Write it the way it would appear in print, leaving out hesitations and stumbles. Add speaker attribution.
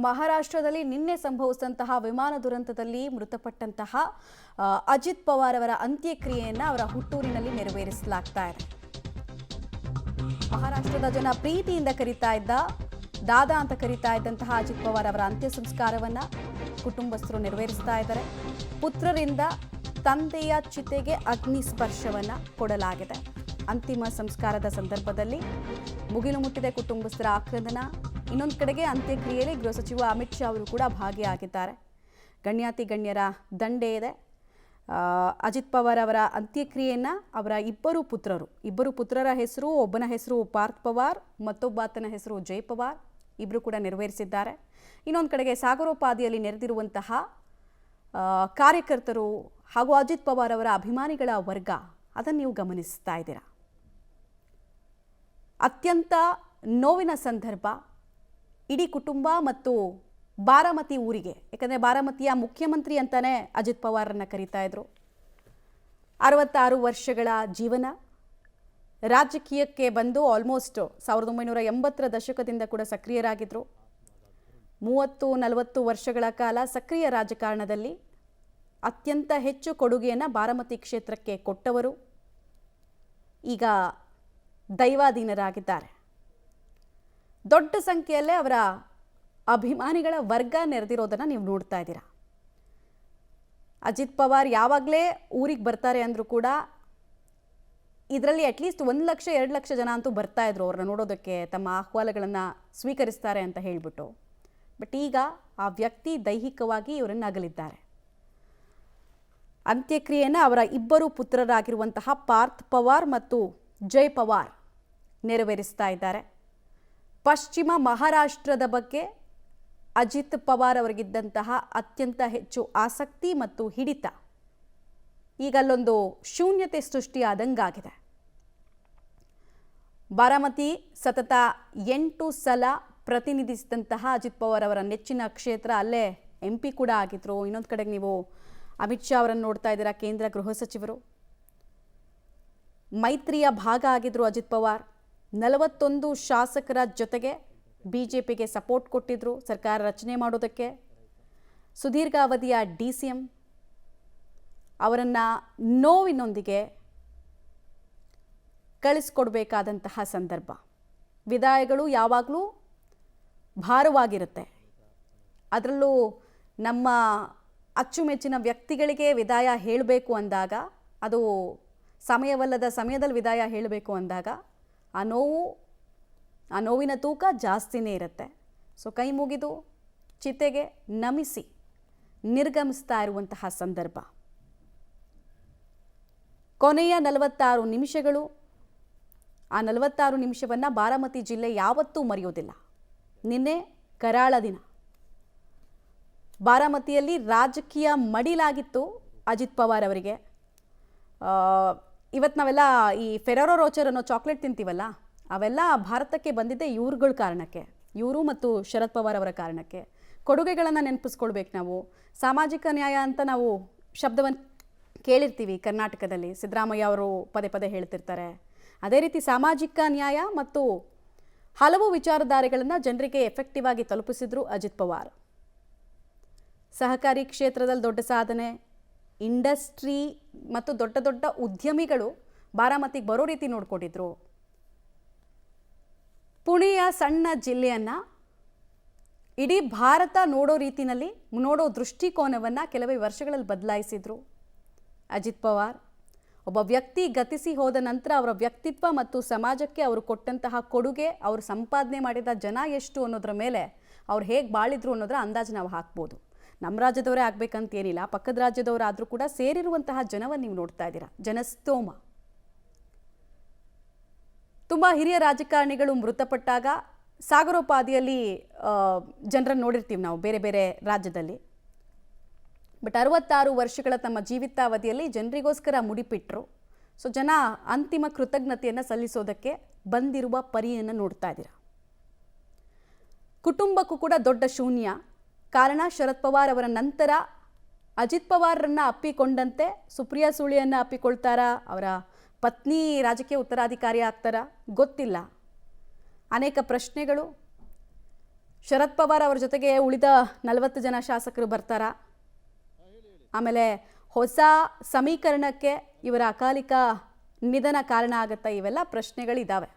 Speaker 1: ಮಹಾರಾಷ್ಟ್ರದಲ್ಲಿ ನಿನ್ನೆ ಸಂಭವಿಸಿದಂತಹ ವಿಮಾನ ದುರಂತದಲ್ಲಿ ಮೃತಪಟ್ಟಂತಹ ಅಜಿತ್ ಪವಾರ್ ಅವರ ಅಂತ್ಯಕ್ರಿಯೆಯನ್ನು ಅವರ ಹುಟ್ಟೂರಿನಲ್ಲಿ ನೆರವೇರಿಸಲಾಗ್ತಾ ಇದೆ. ಮಹಾರಾಷ್ಟ್ರದ ಜನ ಪ್ರೀತಿಯಿಂದ ಕರೀತಾ ಇದ್ದ ದಾದಾ ಅಂತ ಕರೀತಾ ಇದ್ದಂತಹ ಅಜಿತ್ ಪವಾರ್ ಅವರ ಅಂತ್ಯ ಸಂಸ್ಕಾರವನ್ನ ಕುಟುಂಬಸ್ಥರು ನೆರವೇರಿಸ್ತಾ ಇದ್ದಾರೆ. ಪುತ್ರರಿಂದ ತಂದೆಯ ಚಿತೆಗೆ ಅಗ್ನಿ ಸ್ಪರ್ಶವನ್ನ ಕೊಡಲಾಗಿದೆ. ಅಂತಿಮ ಸಂಸ್ಕಾರದ ಸಂದರ್ಭದಲ್ಲಿ ಮುಗಿಲು ಮುಟ್ಟಿದೆ ಕುಟುಂಬಸ್ಥರ ಆಕ್ರಂದನ. ಇನ್ನೊಂದು ಕಡೆಗೆ ಅಂತ್ಯಕ್ರಿಯೆಯಲ್ಲಿ ಗೃಹ ಸಚಿವ ಅಮಿತ್ ಶಾ ಅವರು ಕೂಡ ಭಾಗಿಯಾಗಿದ್ದಾರೆ. ಗಣ್ಯಾತಿ ಗಣ್ಯರ ದಂಡೆ ಇದೆ. ಅಜಿತ್ ಪವಾರ್ ಅವರ ಅಂತ್ಯಕ್ರಿಯೆಯನ್ನು ಅವರ ಇಬ್ಬರು ಪುತ್ರರ ಹೆಸರು, ಒಬ್ಬನ ಹೆಸರು ಪಾರ್ಥ್ ಪವಾರ್, ಮತ್ತೊಬ್ಬಾತನ ಹೆಸರು ಜೈ ಪವಾರ್, ಇಬ್ಬರು ಕೂಡ ನೆರವೇರಿಸಿದ್ದಾರೆ. ಇನ್ನೊಂದು ಕಡೆಗೆ ಸಾಗರೋಪಾದಿಯಲ್ಲಿ ನೆರೆದಿರುವಂತಹ ಕಾರ್ಯಕರ್ತರು ಹಾಗೂ ಅಜಿತ್ ಪವಾರ್ ಅವರ ಅಭಿಮಾನಿಗಳ ವರ್ಗ, ಅದನ್ನು ನೀವು ಗಮನಿಸ್ತಾ ಇದ್ದೀರಾ. ಅತ್ಯಂತ ನೋವಿನ ಸಂದರ್ಭ. ಇಡೀ ಕುಟುಂಬ ಮತ್ತು ಬಾರಾಮತಿ ಊರಿಗೆ, ಯಾಕಂದರೆ ಬಾರಾಮತಿಯ ಮುಖ್ಯಮಂತ್ರಿ ಅಂತಾನೆ ಅಜಿತ್ ಪವಾರನ್ನು ಕರೀತಾ ಇದ್ರು. 66 ವರ್ಷಗಳ ಜೀವನ. ರಾಜಕೀಯಕ್ಕೆ ಬಂದು ಆಲ್ಮೋಸ್ಟ್ 1980ರ ದಶಕದಿಂದ ಕೂಡ ಸಕ್ರಿಯರಾಗಿದ್ದರು. 30-40 ವರ್ಷಗಳ ಕಾಲ ಸಕ್ರಿಯ ರಾಜಕಾರಣದಲ್ಲಿ ಅತ್ಯಂತ ಹೆಚ್ಚು ಕೊಡುಗೆಯನ್ನು ಬಾರಾಮತಿ ಕ್ಷೇತ್ರಕ್ಕೆ ಕೊಟ್ಟವರು ಈಗ ದೈವಾಧೀನರಾಗಿದ್ದಾರೆ. ದೊಡ್ಡ ಸಂಖ್ಯೆಯಲ್ಲೇ ಅವರ ಅಭಿಮಾನಿಗಳ ವರ್ಗ ನೆರೆದಿರೋದನ್ನು ನೀವು ನೋಡ್ತಾ ಇದ್ದೀರಾ. ಅಜಿತ್ ಪವಾರ್ ಯಾವಾಗಲೇ ಊರಿಗೆ ಬರ್ತಾರೆ ಅಂದರೂ ಕೂಡ ಇದರಲ್ಲಿ ಅಟ್ಲೀಸ್ಟ್ 1 ಲಕ್ಷ 2 ಲಕ್ಷ ಜನ ಅಂತೂ ಬರ್ತಾ ಇದ್ರು ಅವ್ರನ್ನ ನೋಡೋದಕ್ಕೆ, ತಮ್ಮ ಆಹ್ವಾನಗಳನ್ನು ಸ್ವೀಕರಿಸ್ತಾರೆ ಅಂತ ಹೇಳಿಬಿಟ್ಟು. ಬಟ್ ಈಗ ಆ ವ್ಯಕ್ತಿ ದೈಹಿಕವಾಗಿ ಇವರನ್ನು ಅಗಲಿದ್ದಾರೆ. ಅಂತ್ಯಕ್ರಿಯೆಯನ್ನು ಅವರ ಇಬ್ಬರು ಪುತ್ರರಾಗಿರುವಂತಹ ಪಾರ್ಥ್ ಪವಾರ್ ಮತ್ತು ಜೈ ಪವಾರ್ ನೆರವೇರಿಸ್ತಾ ಇದ್ದಾರೆ. ಪಶ್ಚಿಮ ಮಹಾರಾಷ್ಟ್ರದ ಬಗ್ಗೆ ಅಜಿತ್ ಪವಾರ್ ಅವರಿಗಿದ್ದಂತಹ ಅತ್ಯಂತ ಹೆಚ್ಚು ಆಸಕ್ತಿ ಮತ್ತು ಹಿಡಿತ ಈಗ ಅಲ್ಲೊಂದು ಶೂನ್ಯತೆ ಸೃಷ್ಟಿಯಾದಂಗಾಗಿದೆ. ಬಾರಾಮತಿ ಸತತ 8 ಸಲ ಪ್ರತಿನಿಧಿಸಿದಂತಹ ಅಜಿತ್ ಪವಾರ್ ಅವರ ನೆಚ್ಚಿನ ಕ್ಷೇತ್ರ, ಅಲ್ಲೇ MP ಕೂಡ ಆಗಿದ್ರು. ಇನ್ನೊಂದು ಕಡೆಗೆ ನೀವು ಅಮಿತ್ ಶಾ ಅವರನ್ನು ನೋಡ್ತಾ ಇದ್ದೀರಾ, ಕೇಂದ್ರ ಗೃಹ ಸಚಿವರು. ಮೈತ್ರಿಯ ಭಾಗ ಆಗಿದ್ರು ಅಜಿತ್ ಪವಾರ್. 41 ಶಾಸಕರ ಜೊತೆಗೆ BJPಗೆ ಸಪೋರ್ಟ್ ಕೊಟ್ಟಿದ್ರು ಸರ್ಕಾರ ರಚನೆ ಮಾಡೋದಕ್ಕೆ. ಸುದೀರ್ಘ ಅವಧಿಯ DCM ಅವರನ್ನು ನೋವಿನೊಂದಿಗೆ ಕಳಿಸ್ಕೊಡ್ಬೇಕಾದಂತಹ ಸಂದರ್ಭ. ವಿದಾಯಗಳು ಯಾವಾಗಲೂ ಭಾರವಾಗಿರುತ್ತೆ. ಅದರಲ್ಲೂ ನಮ್ಮ ಅಚ್ಚುಮೆಚ್ಚಿನ ವ್ಯಕ್ತಿಗಳಿಗೆ ವಿದಾಯ ಹೇಳಬೇಕು ಅಂದಾಗ, ಅದು ಸಮಯವಲ್ಲದ ಸಮಯದಲ್ಲಿ ವಿದಾಯ ಹೇಳಬೇಕು ಅಂದಾಗ ಆ ನೋವಿನ ತೂಕ ಜಾಸ್ತಿನೇ ಇರುತ್ತೆ. ಸೊ ಕೈ ಮುಗಿದು ಚಿತೆಗೆ ನಮಿಸಿ ನಿರ್ಗಮಿಸ್ತಾ ಇರುವಂತಹ ಸಂದರ್ಭ. ಕೊನೆಯ 46 ನಿಮಿಷಗಳು. ಆ 46 ನಿಮಿಷವನ್ನು ಬಾರಾಮತಿ ಜಿಲ್ಲೆ ಯಾವತ್ತೂ ಮರೆಯೋದಿಲ್ಲ. ನಿನ್ನೆ ಕರಾಳ ದಿನ. ಬಾರಾಮತಿಯಲ್ಲಿ ರಾಜಕೀಯ ಮಡಿಲಾಗಿತ್ತು ಅಜಿತ್ ಪವಾರ್ ಅವರಿಗೆ. ಇವತ್ತು ನಾವೆಲ್ಲ ಈ ಫೆರಾರೋ ರೋಚರ್ ಅನ್ನೋ ಚಾಕ್ಲೇಟ್ ತಿಂತೀವಲ್ಲ, ಅವೆಲ್ಲ ಭಾರತಕ್ಕೆ ಬಂದಿದ್ದೆ ಇವ್ರುಗಳ ಕಾರಣಕ್ಕೆ, ಇವರು ಮತ್ತು ಶರದ್ ಪವಾರ್ ಅವರ ಕಾರಣಕ್ಕೆ. ಕೊಡುಗೆಗಳನ್ನು ನೆನಪಿಸ್ಕೊಳ್ಬೇಕು ನಾವು. ಸಾಮಾಜಿಕ ನ್ಯಾಯ ಅಂತ ನಾವು ಶಬ್ದವನ್ನು ಕೇಳಿರ್ತೀವಿ ಕರ್ನಾಟಕದಲ್ಲಿ, ಸಿದ್ದರಾಮಯ್ಯ ಅವರು ಪದೇ ಪದೇ ಹೇಳ್ತಿರ್ತಾರೆ. ಅದೇ ರೀತಿ ಸಾಮಾಜಿಕ ನ್ಯಾಯ ಮತ್ತು ಹಲವು ವಿಚಾರಧಾರೆಗಳನ್ನು ಜನರಿಗೆ ಎಫೆಕ್ಟಿವ್ ಆಗಿ ತಲುಪಿಸಿದ್ರು ಅಜಿತ್ ಪವಾರ್. ಸಹಕಾರಿ ಕ್ಷೇತ್ರದಲ್ಲಿ ದೊಡ್ಡ ಸಾಧನೆ, ಇಂಡಸ್ಟ್ರಿ ಮತ್ತು ದೊಡ್ಡ ದೊಡ್ಡ ಉದ್ಯಮಿಗಳು ಬಾರಾಮತಿಗೆ ಬರೋ ರೀತಿ ನೋಡ್ಕೊಂಡಿದ್ರು. ಪುಣೆಯ ಸಣ್ಣ ಜಿಲ್ಲೆಯನ್ನು ಇಡೀ ಭಾರತ ನೋಡೋ ದೃಷ್ಟಿಕೋನವನ್ನು ಕೆಲವೇ ವರ್ಷಗಳಲ್ಲಿ ಬದಲಾಯಿಸಿದ್ರು ಅಜಿತ್ ಪವಾರ್. ಒಬ್ಬ ವ್ಯಕ್ತಿ ಗತಿಸಿ ಹೋದ ನಂತರ ಅವರ ವ್ಯಕ್ತಿತ್ವ ಮತ್ತು ಸಮಾಜಕ್ಕೆ ಅವರು ಕೊಟ್ಟಂತಹ ಕೊಡುಗೆ, ಅವರು ಸಂಪಾದನೆ ಮಾಡಿದ ಜನ ಎಷ್ಟು ಅನ್ನೋದ್ರ ಮೇಲೆ ಅವ್ರು ಹೇಗೆ ಬಾಳಿದ್ರು ಅನ್ನೋದರ ಅಂದಾಜು ನಾವು ಹಾಕ್ಬೋದು. ನಮ್ಮ ರಾಜ್ಯದವರೇ ಆಗಬೇಕಂತ ಏನಿಲ್ಲ, ಪಕ್ಕದ ರಾಜ್ಯದವರಾದರೂ ಕೂಡ ಸೇರಿರುವಂತಹ ಜನವನ್ನು ನೀವು ನೋಡ್ತಾ ಇದ್ದೀರಾ. ಜನಸ್ತೋಮ. ತುಂಬ ಹಿರಿಯ ರಾಜಕಾರಣಿಗಳು ಮೃತಪಟ್ಟಾಗ ಸಾಗರೋಪಾದಿಯಲ್ಲಿ ಜನರನ್ನು ನೋಡಿರ್ತೀವಿ ನಾವು ಬೇರೆ ಬೇರೆ ರಾಜ್ಯದಲ್ಲಿ. ಬಟ್ 66 ವರ್ಷಗಳ ತಮ್ಮ ಜೀವಿತಾವಧಿಯಲ್ಲಿ ಜನರಿಗೋಸ್ಕರ ಮುಡಿಪಿಟ್ಟರು. ಸೊ ಜನ ಅಂತಿಮ ಕೃತಜ್ಞತೆಯನ್ನು ಸಲ್ಲಿಸೋದಕ್ಕೆ ಬಂದಿರುವ ಪರಿಯನ್ನು ನೋಡ್ತಾ ಇದ್ದೀರಾ. ಕುಟುಂಬಕ್ಕೂ ಕೂಡ ದೊಡ್ಡ ಶೂನ್ಯ. ಕಾರಣ ಶರದ್ ಪವಾರ್ ಅವರ ನಂತರ ಅಜಿತ್ ಪವಾರ್ರನ್ನು ಅಪ್ಪಿಕೊಂಡಂತೆ ಸುಪ್ರಿಯಾ ಸುಳೆಯನ್ನು ಅಪ್ಪಿಕೊಳ್ತಾರಾ, ಅವರ ಪತ್ನಿ ರಾಜಕೀಯ ಉತ್ತರಾಧಿಕಾರಿ ಆಗ್ತಾರಾ ಗೊತ್ತಿಲ್ಲ. ಅನೇಕ ಪ್ರಶ್ನೆಗಳು. ಶರದ್ ಪವಾರ್ ಅವರ ಜೊತೆಗೆ ಉಳಿದ 40 ಜನ ಶಾಸಕರು ಬರ್ತಾರಾ? ಆಮೇಲೆ ಹೊಸ ಸಮೀಕರಣಕ್ಕೆ ಇವರ ಅಕಾಲಿಕ ನಿಧನ ಕಾರಣ ಆಗುತ್ತಾ? ಇವೆಲ್ಲ ಪ್ರಶ್ನೆಗಳಿದ್ದಾವೆ.